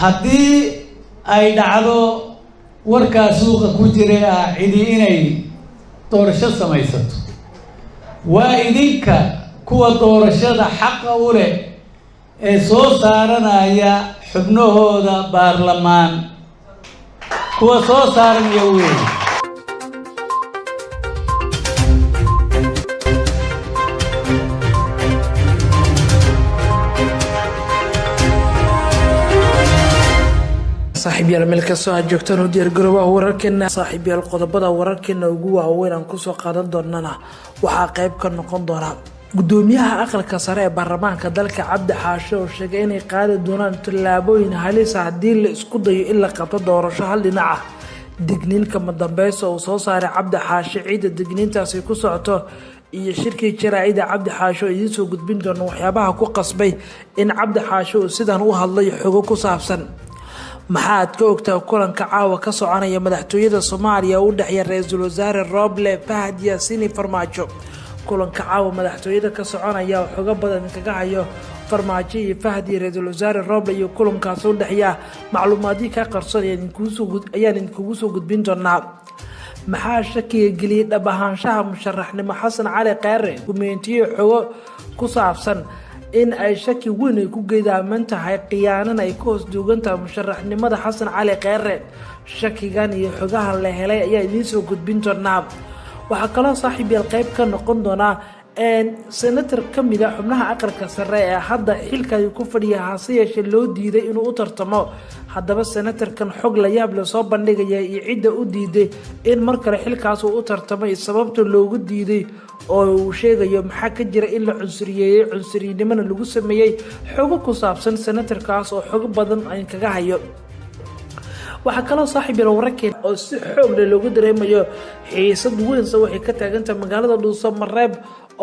haddii ay dhacdo warkaa suuqa ku jiray cidi inay doorasho samaysato waa idinka kuwa doorashada xaqa u leh ee soo saaranaya xubnahooda baarlamaan kuwa soo saaranaya weey صاحب يال ملك سو joogtaan u diyaar garooba wararkeena saaxiib yaal qodobada wararkeena ugu waaweyn aan ku soo qaadan doonana waxa qayb ka noqon doona gudoomiyaha aqalka sare ee baarlamaanka dalka Cabdi Xaashe oo sheegay inay qaadi doonaan tallaabooyin halis ah hadii la isku dayo in la qabto doorasho hal dhinac ah digniinka madambeyso oo soo saaray Cabdi Xaashe ciida digniintaasi ku socoto iyo shirkii jaraa'ida Cabdi Xaashe oo idin soo gudbin doona waxyaabaha ku qasbay in Cabdi Xaashe uu sidan u hadlay xogo ku saabsan maxaad ka ogtaa kulanka caawa ka soconaya madaxtooyada Soomaaliya oo u dhaxeeya ra'iisul wasaare Roble Fahad Yaasiin Farmaajo kulanka caawa madaxtooyada ka soconaya xogo badan kaga hayo Farmaajo iyo Fahad iyo ra'iisul wasaare Roble iyo kulankaas u dhaxeeya macluumaadii ka qarsoon kugu soo gudbin doonaa maxaa shakiga geliyay dhab ahaanshaha musharaxnimo Xasan Cali Khayre kumeentiyo xogo ku saabsan in ay shaki weyn ay ku geedaaman tahay qiyaanana ay ku hoos duugantahay musharaxnimada Xasan Cali Khayre shakigan iyo xogaha la helay ayaa idin soo gudbin doonaa waxa kale saaxiib yaal qayb ka noqon doona senator kamida xubnaha aqalka sare ee hadda xilka ay ku fadhiya hase yeeshee loo diiday inuu u tartamo haddaba senatorkan xog la yaab leh soo bandhigaya iyo cidda u diiday in mar kale xilkaas uu u tartamay sababta loogu diiday oo uu sheegayo maxaa ka jira in la cunsuriyinimada lagu sameeyay xogo ku saabsan senatorkaas oo xogo badan ay kaga hayo waxa kale saaxiib yar wararkeen oo si xoog leh loogu dareemayo xiisad weyn soo waxay ka taagantahay magaalada Dhuusamareeb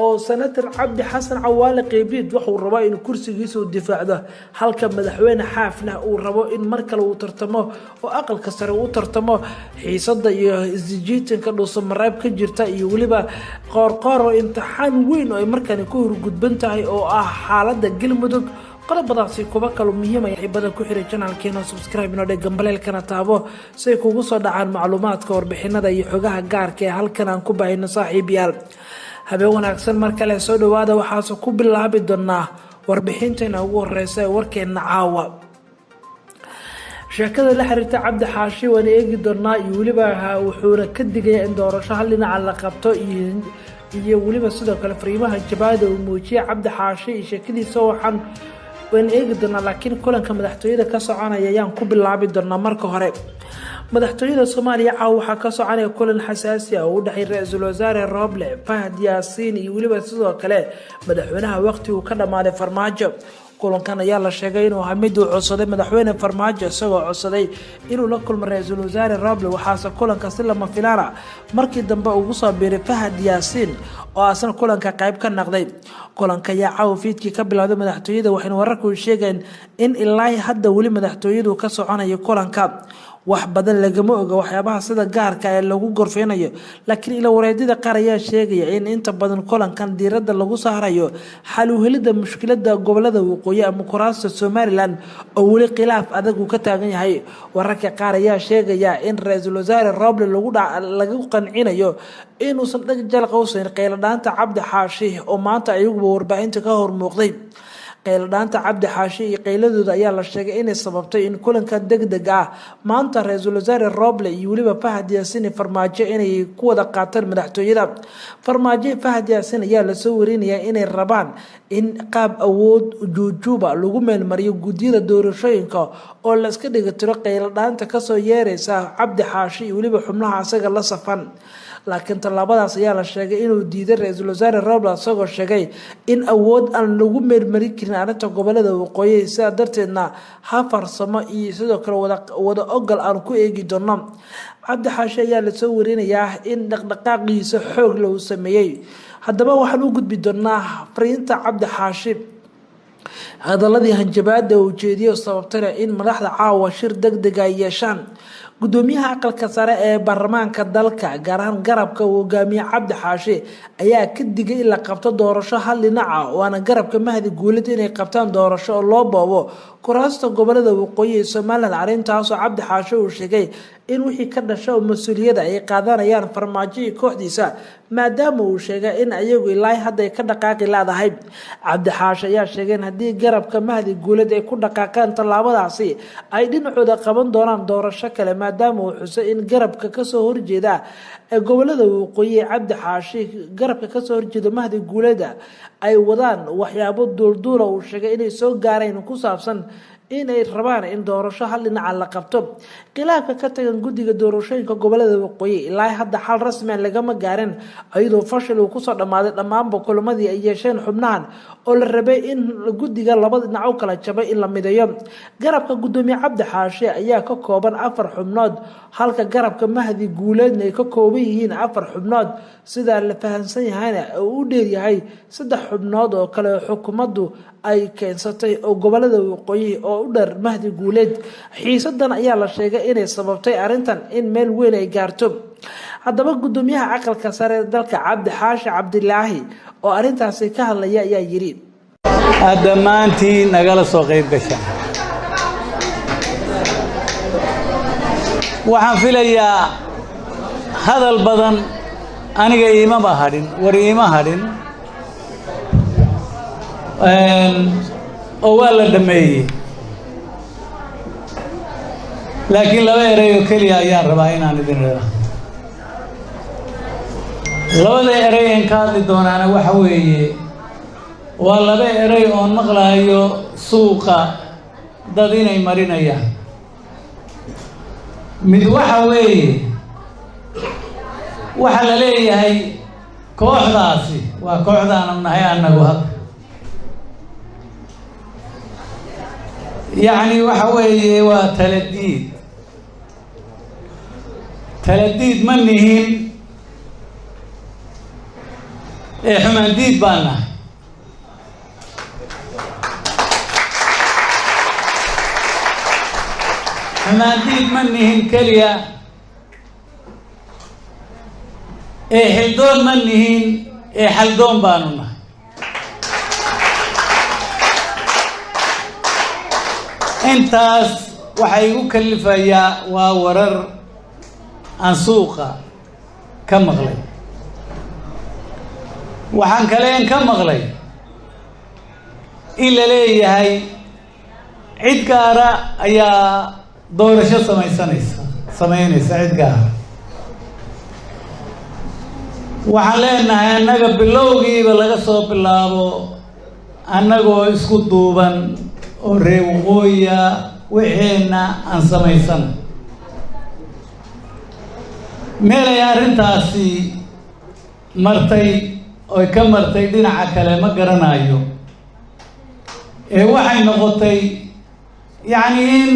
oo senator Cabdi Xasan Cawaale Qeybiid wuxuu rabaa in kursigiisa uu difaacdo halka madaxweyne Xaafna uu rabo in mar kale uu tartamo oo aqalka sare uu tartamo xiisada iyo isjiitanka Dhuusamareeb ka jirta iyo waliba qoorqoor oo imtixaan weyn oo ay markan ku horgudban tahay oo ah xaaladda Galmudug qodobadaasi kuba kale muhiim ah badan ku xiray channelkeena subscribe inoo dhig gambaleelkana taabo si ay kugu soo dhacaan macluumaadka warbixinada iyo xogaha gaarka ee halkan aan ku baahino saaxiib yaal habeen wanaagsan mar kale soo dhawaada waxaas ku bilaabi doonaa warbixinteena ugu horeysa ee warkeena caawa sheekada la xiriirta Cabdi Xaashe waan eegi doonaa iyo waliba wuxuuna ka digay in doorasho hal dhinac la qabto iyo waliba sidoo kale fariimaha jabaada uu muujiyay Cabdi Xaashe iyo sheekadiisa waxaan waan eegi doonaa laakiin kulanka madaxtooyada ka soconaya ayaan ku bilaabi doonaa marka hore madaxtooyada Soomaaliya waxa ka soconaya kulan xasaasi ah oo u dhaxeeya ra'iisul wasaare Roble Fahad Yaasiin iyo waliba sidoo kale madaxweynaha waqti uu ka dhamaaday Farmaajo kulankan ayaa la sheegay inuu hamid uu codsaday madaxweyne Farmaajo isagoo codsaday inuu la kulmo ra'iisul wasaare Roble waxaase kulanka si lama filaan markii dambe ugu soo biiray Fahad Yaasiin oo asan kulanka qayb ka noqday kulanka ayaa caafimaadkii ka bilowday madaxtooyada waxayna wararku sheegeen in ilaa hadda wali madaxtooyadu ka soconayo kulanka wax badan lagama oga waxyaabaha sida gaarka ee lagu gorfeynayo laakiin ila wareedida qaar ayaa sheegaya in inta badan kulankan diiradda lagu saarayo xal u helida mushkilada gobolada waqooyi ama kuraasta Somaliland oo wali khilaaf adag uu ka taagan yahay wararka qaar ayaa sheegaya in ra'iisul wasaare Roble lagu qancinayo inuusan dhaqjal qowsayn qeyladaanta Cabdi Xaashe oo maanta ayagu warbaahinta ka hor muuqday qeyladaanta Cabdi Xaashe iyo qeyladooda ayaa la sheegay inay sababtay in kulankan degdeg ah maanta ra'iisul wasaare Roble iyo waliba Fahad Yaasiin Farmaajo inay ku wada qaataan madaxtooyada Farmaajo Fahad Yaasiin ayaa la soo warinayaa inay rabaan in qaab awood jujuba lagu meelmariyo gudiyada doorashooyinka oo la iska dhigatiro qeyladaanta ka soo yeeraysa Cabdi Xaashe iyo waliba xubnaha asaga la safan laakiin talaabadaas ayaa la sheegay inuu diiday ra'iisul wasaare Roble asagoo sheegay in awood aan lagu meelmarin karin arinta gobolada waqooyi sida darteedna ha farsamo iyo sidoo kale wada ogal aan ku eegi doono Cabdi Xaashe ayaa la soo warinayaa in dhaqdhaqaaqiisa xoog loo sameeyay haddaba waxaan u gudbi doonaa fariinta Cabdi Xaashe hadaladii hanjabaada uu jeediyay sababtana in madaxda caawa shir degdeg ah yeeshaan gudoomiyaha aqalka sare ee baarlamaanka dalka gaar ahaan garabka uu hogaamiye Cabdi Xaashi ayaa ka digay in la qabto doorasho hal dhinac ah waana garabka Mahdi Guuleed inay qabtaan doorasho oo loo boobo kuraasta gobolada waqooyi ee Soomaaliland arrintaas oo Cabdi Xaashi uu sheegay in wixii ka dhashay mas'uuliyadda ay qaadanayaan farmaajo kooxdiisa maadaama uu sheegay in ayagu ilaa hadda ay ka dhaqaaqi laadahay Cabdi Xaashi ayaa sheegay in haddii garabka Mahdi Guuleed ay ku dhaqaaqaan tallaabadaasi ay dhinacooda qaban doonaan doorasho kale maadaama uu xusay in garabka ka soo horjeeda ee gobolada waqooyi Cabdi Xaashi garabka ka soo horjeeda Mahdi Guuleed ay wadaan waxyaabo duulduul uu sheegay inay soo gaareen ku saabsan inay rabaan in doorasho hal dhinac la qabto khilaafka ka tagan guddiga doorashooyinka gobolada waqooyi ilaa hadda xal rasmi ah lagama gaarin ayadoo fashil uu ku soo dhamaaday dhammaan kulamadii ay yeesheen xubnahan oo la rabay in guddiga labada dhinac u kala jabay in la mideeyo garabka gudoomiye Cabdi Xaashi ayaa ka kooban 4 xubnood halka garabka Mahdi Guuleedna ay ka kooban yihiin 4 xubnood sida la fahansan yahay oo u dheer yahay 3 xubnood oo kale xukuumaddu ay keensatay oo gobolada waqooyi oo u dhar Mahdi Guuleed xiisadan ayaa la sheegay inay sababtay arintan in meel weyn ay gaarto haddaba gudoomiyaha aqalka sare ee dalka Cabdi Xaashi Cabdilaahi oo arintaasi ka hadlaya ayaa yiri dhammaantii nagala soo qayb gashaan waxaan filayaa hadal badan aniga iima hadhin war iima hadhin oo waa la dhameeyey laakiin laba eray oo keliya ayaan rabaa inaan idin raaco labada eray aan ka hadli doonaana waxa weeye waa laba eray oo maqlayo suuqa dad inay marinayaan mid waxa weeye waxa la leeyahay kooxdaasi waa kooxdaan nahay anagu hadda يعني وحوي تلديد منهم حماديد بانا حماديد منهم كليا حلدون منهم حلدون بانونا intaas waxay igu kalifayaa waa warar aan suuqa ka maqlay waxaan kale ka maqlay in la leeyahay cid gaara ayaa doorasho sameynaysa cid gaara waxaan leenahay annaga bilowgiiba laga soo bilaabo annagoo isku duuban oo reer waqooyiga waxeena aan samaysan meel ay arrintaasi martay oo ka martay dhinaca kale ma garanayo waxay noqotay yani in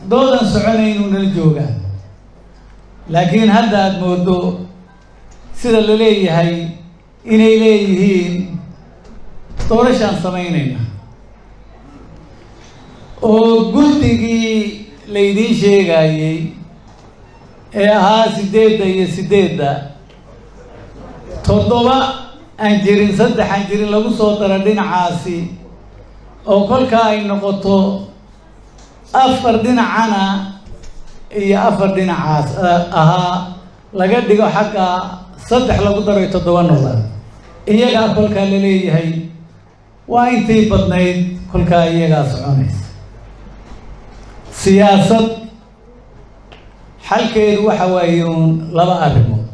doodan soconaynu nala joogaan laakiin hadda aad moodo sida la leeyahay inay leeyihiin doorashaan samaynayna oo guddigii laydiin sheegayay ee ahaa 8 iyo 8 7 aan jirin 3 aan jirin lagu soo daro dhinacaasi oo kolka ay noqoto 4 dhinacana iyo 4 dhinacaas ahaa laga dhigo xagga 3 lagu daro 7 noqda iyaga kolka la leeyahay waa intii badnayd kolka iyaga soconaysa siyaasad xalkeedu waxa weeye laba arrimood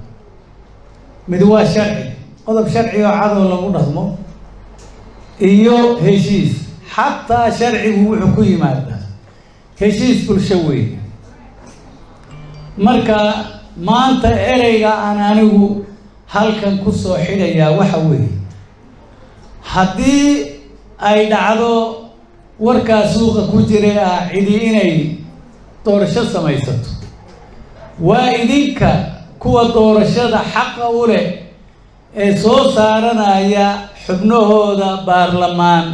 mid waa sharci qodob sharci oo cad oo lagu dhaqmo iyo heshiis xataa sharcigu wuxuu ku yimaadaa heshiis bulsho weyn marka maanta ereyga aan anigu halkan ku soo xidhayaa waxa weeye haddii ay dhacdo warkaa suuqa ku jiray cidi inay doorasho samaysato waa idinka kuwa doorashada xaqa u leh ee soo saaranaya xubnahooda baarlamaan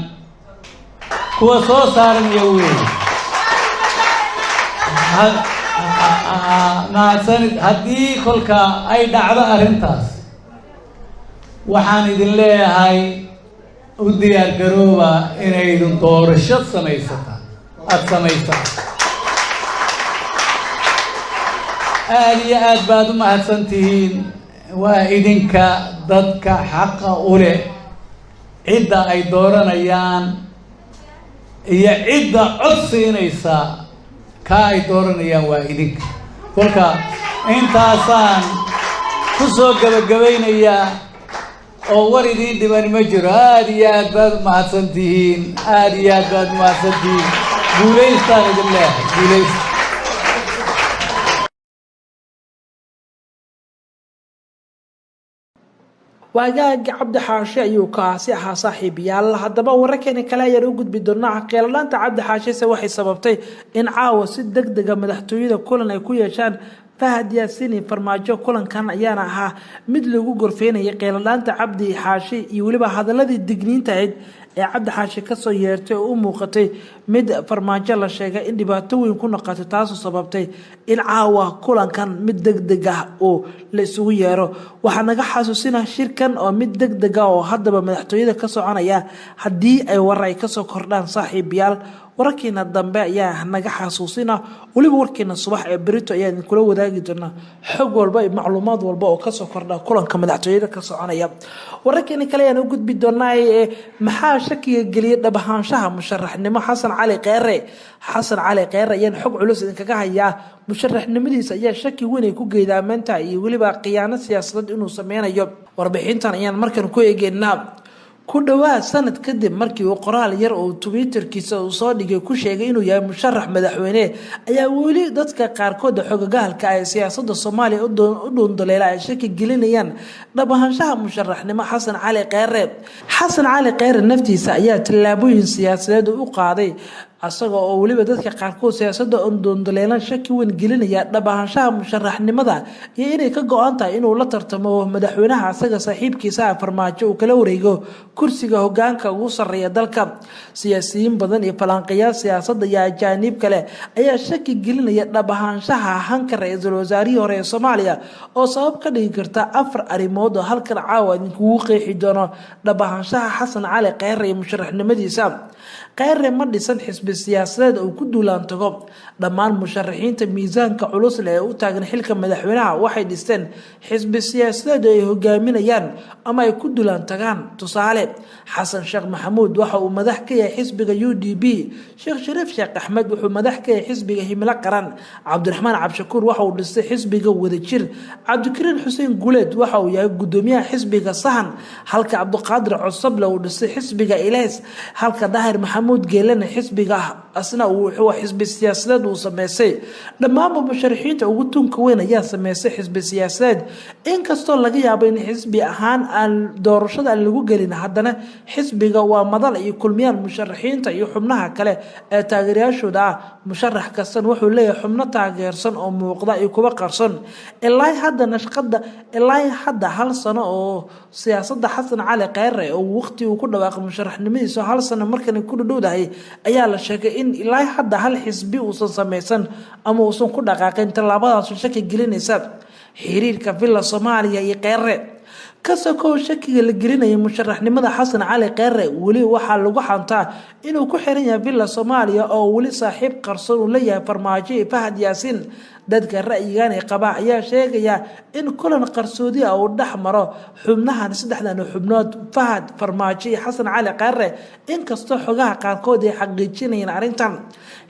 kuwa soo saaranaya weeye mahadsanid haddii kolka ay dhacdo arrintaas waxaan idin leeyahay u diyaar garooba inaydun doorasho samaysata aada samaysaan aad iyo aad baad u mahadsan tihiin waa idinka dadka xaqa u leh cidda ay dooranayaan iyo cidda cod siinaysa ka ay dooranayaan waa idinka kolka intaasaan ku soo gabagabaynayaa oo war idiin dhiban ma jiro aad iyo aad baad u mahadsan tihiin aad iyo aad baad u mahadsan tihiin guulaystaan idin leehay guulaysta waagaagi cabdi xaashi ayuu kaasi ahaa saaxiibayaal haddaba wararkeeni kale ayaan u gudbi doonaa qeylanaanta cabdi xaashise waxay sababtay in caawa si degdega madaxtooyada kulan ay ku yeeshaan fahad yaasiin farmaajo kulankan ayaana ahaa mid lagu gorfeynayay qeylanaanta cabdi xaashi iyo weliba hadaladii digniinta ahayd ee cabdi xaashi kasoo yeertay oo u muuqatay mid farmaajo la sheegay in dhibaato weyn ku noqotay taasoo sababtay in caawa kulankan mid degdeg ah oo la isugu yeero waxaa naga xasuusina shirkan oo mid degdeg ah oo haddaba madaxtooyada ka soconaya haddii ay warar ay kasoo kordhaan saaxiibayaal wararkeena dambe ayaa naga xasuusina weliba warkeena subax ee berito ayaa idinkula wadaagi doonaa xog walba iyo macluumaad walba oo kasoo kordha kulanka madaxtooyada ka soconaya wararkeena kale ayaan u gudbi doonaa maxaa shakiga geliyay dhabahaanshaha musharaxnimo xasan cali kheyre ayaan xog culus idinkaga hayaa musharaxnimadiisa ayaa shaki weyn ay ku geedaameynta iyo weliba khiyaano siyaasadeed inuu sameynayo warbixintan ayaan markan ku eegeynaa ku dhawaad sanad kadib markii uu qoraal yar oo twitterkiisa uu soo dhigay ku sheegay inuu yahay musharax madaxweyne ayaa weli dadka qaarkood xogogaalka ay siyaasadda Soomaaliya u dhuundaleela ay shaki gelinayaan dhabahaanshaha musharaxnimo xasan cali kheyre naftiisa ayaa tallaabooyin siyaasadeed u qaaday asaga oo weliba dadka qaarkood siyaasadda dhuundaleelan shaki weyn gelinaya dhabahaanshaha musharaxnimada iyo inay ka go-an tahay inuu la tartamo madaxweynaha asaga saaxiibkiisa farmaajo uu kala wareego kursiga hogaanka ugu sarreeya dalka siyaasiyiin badan iyo falanqeeyaal siyaasadda iyo ajaanib kale ayaa shaki gelinaya dhabahaanshaha hanka ra-iisul wasaarihii hore ee Soomaaliya oo sabab ka dhigi karta 4 arrimood oo halkan caawa idinkugu qeexi doono dhabahaanshaha xasan cali kheyre iyo musharaxnimadiisa kheyre ma dhisan xisbi siyaasadeed oo ku duulaan tago dhammaan musharaxiinta miisaanka culus leh ee u taagan xilka madaxweynaha waxay dhisteen xisbi siyaasadeed ay hogaaminayaan ama ay ku duulaan tagaan tusaale xasan sheekh maxamuud waxa uu madax ka yahay xisbiga UDP sheekh shariif sheekh axmed wuxuu madax ka yahay xisbiga himilo qaran cabdiraxmaan cabshakuur waxa uu dhistay xisbiga wadajir cabdikariin xuseen guleed waxa uu yahay gudoomiyaha xisbiga sahan halka cabdiqaadir cusable uu dhistay xisbiga ilays halka daahir maxamuud geelana xisbiga asna wuxuu xisbi siyaasadeed uu sameysay dhammaan musharaxiinta ugu tunka weyn ayaa sameysay xisbi siyaasadeed inkastoo laga yaabo in xisbi ahaan aan doorashada lagu gelin haddana xisbiga waa madal iyo kulmiyaan musharaxiinta iyo xubnaha kale ee taageerayaashooda ah musharax kastan wuxuu leeyahay xubno taageersan oo muuqda iyo kuwa qarsan ilaa hadda hal sano oo siyaasadda xasan cali kheyre oo waqti uu ku dhawaaqay musharaxnimadiisa hal sano markan ku dhowdahay ayaa la sheegay in ilaa hadda hal xisbi uusan sameysan ama uusan ku dhaqaaqin tallaabadaas shaki gelinaysa xiriirka villa Soomaaliya iyo kheyre kasoo shakiga la gelinaya musharaxnimada xasan cali kheyre weli waxaa lagu xantaa inuu ku xiran yahay villa Soomaaliya oo weli saaxiib qarsoon u leeyahay farmaajo fahad yaasiin dadka ra'yigan ay qabaa ayaa sheegaya in kulan qarsoodi ah uu dhaxmaro xubnahan saddexdan xubnood fahad farmaajo iyo xasan cali kheyre inkastoo xogaha qaarkood ay xaqiijinayaan arrintan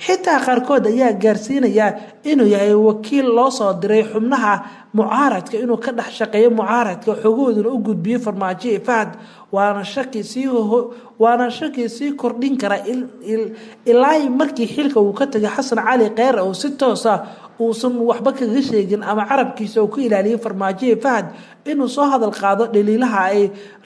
xitaa qaarkood ayaa gaarsiinaya inuu yahay wakiil loo soo diray xubnaha mucaaradka inuu ka dhex shaqeeyo mucaaradka xogooduna u gudbiyo farmaajo fahad waana shaki sii kordhin kara ilaa markii xilka uu ka tagay xasan cali kheyre oo si toos ah uusan waxba kaga sheegin ama carabkiisa uu ka ilaaliyay farmaajo fahad inuu soo hadal qaado dhaliilaha ay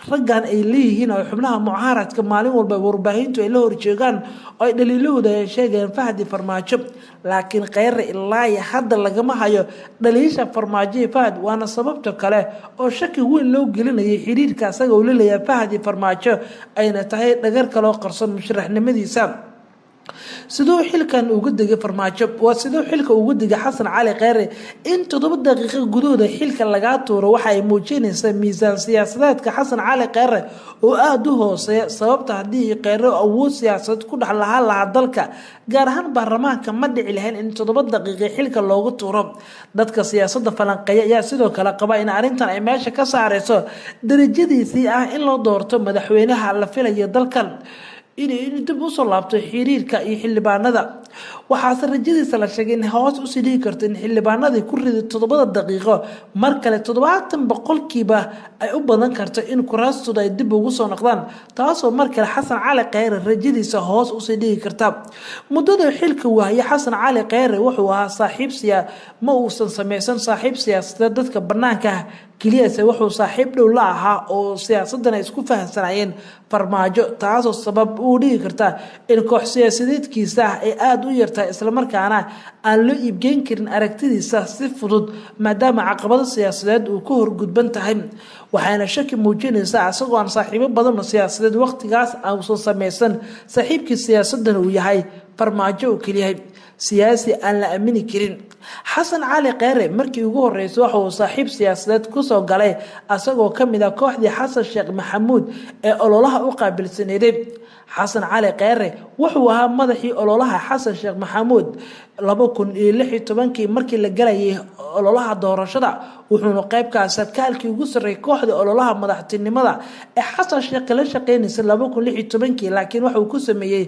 raggan ay leeyihiin oo xubnaha mucaaradka maalin walba warbaahintu ay la horjeegaan oo ay dhaliilahooda ay sheegayaan fahad farmaajo laakiin kheyre ilaa hadda lagama hayo dhaliisha farmaajo fahad waana sababta kale oo shaki weyn loo gelinayay xiriirka asaga uu leeyahay fahad farmaajo ayna tahay dhagar kale oo qarsan musharaxnimadiisa sidoo xilkan ugu degay farmaajo waa sidoo xilka ugu degay xasan cali kheyre in 7 daqiiqo gudahooda xilka laga tuuro waxa ay muujinaysaa miisaan siyaasadeedka xasan cali kheyre oo aad u hooseeya sababta hadii kheyre awood siyaasadeed ku dhax lahaa dalka gaar ahaan baarlamaanka ma dhici lahayn in 7 daqiiqo xilka loogu tuuro dadka siyaasadda falanqeeya ayaa sidoo kale qaba in arrintan ay meesha ka saareyso darajadiisii ah in loo doorto madaxweynaha la filayo dalkan inay dib u soo laabto xiriirka iyo xildhibaanada waxaase rajadiisa la sheegay in hoos u sii dhigi karto in xildhibaanadii ku riday 7 daqiiqo mar kale 70% ay u badan karto in kuraastooda ay dib ugu soo noqdaan taasoo mar kale xasan cali kheyre rajadiisa hoos u sii dhigi karta muddada xilka waaya xasan cali kheyre wuxuu ahaa ma uusan sameysan saaxiib siyaasadeed dadka banaanka kaliya wuxuu saaxiib dhow la ahaa oo siyaasadana isku fahansanayeen farmaajo taasoo sabab u dhigi karta in koox siyaasadeedkiisa ay aad u yartahay isla markaana aan loo iibgeyn karin aragtidiisa si fudud maadaama caqabado siyaasadeed uu ka horgudban tahay waxaana shaki muujinaysaa asagoo aan saaxiibo badan siyaasadeed waqtigaas uusan sameysan saaxiibkii siyaasadana uu yahay farmaajo oo kaliya siyaasi aan la aamini karin xasan cali kheyre markii ugu horeysay waxa uu saaxiib siyaasadeed ku soo galay asagoo kamid ah kooxdii xasan sheekh maxamuud ee ololaha u qaabilsaneeday xasan cali kheyre wuxuu ahaa madaxii ololaha xasan sheekh maxamuud 2016 markii la galayay ololaha doorashada wuxuuna qaybkaas sarkaalkii ugu sareeyay kooxda ololaha madaxtinimada ee xasan sheekh la shaqeynayay 2016 laakiin waxa uu ku sameeyay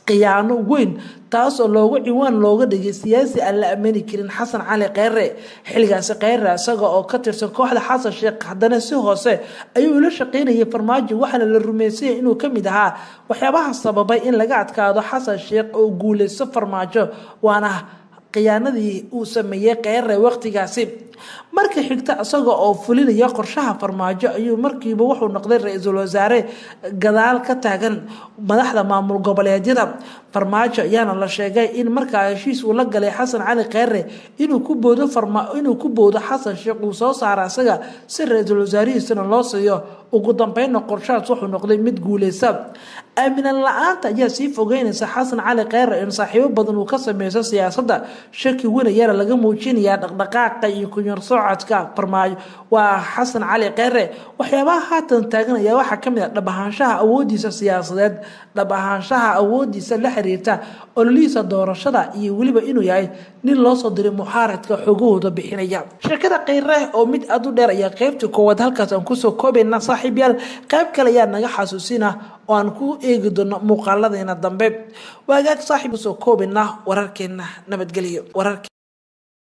qiyaano weyn taas oo looga dhigay siyaasi aan la aamini karin xasan cali kheyre xilligaas kheyre asaga oo ka tirsan kooxda xasan sheekh haddana si hoose ayuu la shaqeynayay farmaajo waxaana la rumeysay inuu kamid ahaa waxyaabaha sababay in laga adkaado xasan sheekh oo guuleysto farmaajo waana khiyaanadii uu sameeyay kheyre waqtigaasi marka xigta asaga oo fulinaya qorshaha farmaajo ayuu markiiba wuxuu noqday ra'iisul wasaare gadaal ka taagan madaxda maamul goboleedyada farmaajo ayaana la sheegay in markaa heshiis uu la galay xasan cali kheyre inuu ku boodo xasan sheekh uu soo saara asaga si ra'iisul wasaarihiisana loo siiyo ugu dambeyn qorshahaas wuxuu noqday mid guuleysa aaminaan la'aanta ayaa sii fogeynaysa xasan cali kheyre in saaxiibo badan uu ka sameeyo siyaasadda shaki weyn ayaa laga muujinayaa dhaqdhaqaaqa iyo kunyar socodka farmaajo waa xasan cali kheyre waxyaabaha haatan taagan ayaa waxaa kamid ah dhab ahaanshaha awoodiisa siyaasadeed dhab ahaanshaha awoodiisa la xiriirta ololihiisa doorashada iyo weliba inuu yahay nin loo soo diray muxaaradka xogahooda bixinaya shirkada kheyre oo mid aad u dheer ayaa qaybtii koowaad halkaas aan kusoo koobayna saaxiibyaal qayb kale ayaa naga xasuusina oo aan ku eegi doono muuqaaladeena dambe waagaag saaxiib soo koobayna wararkeena nabadgelyo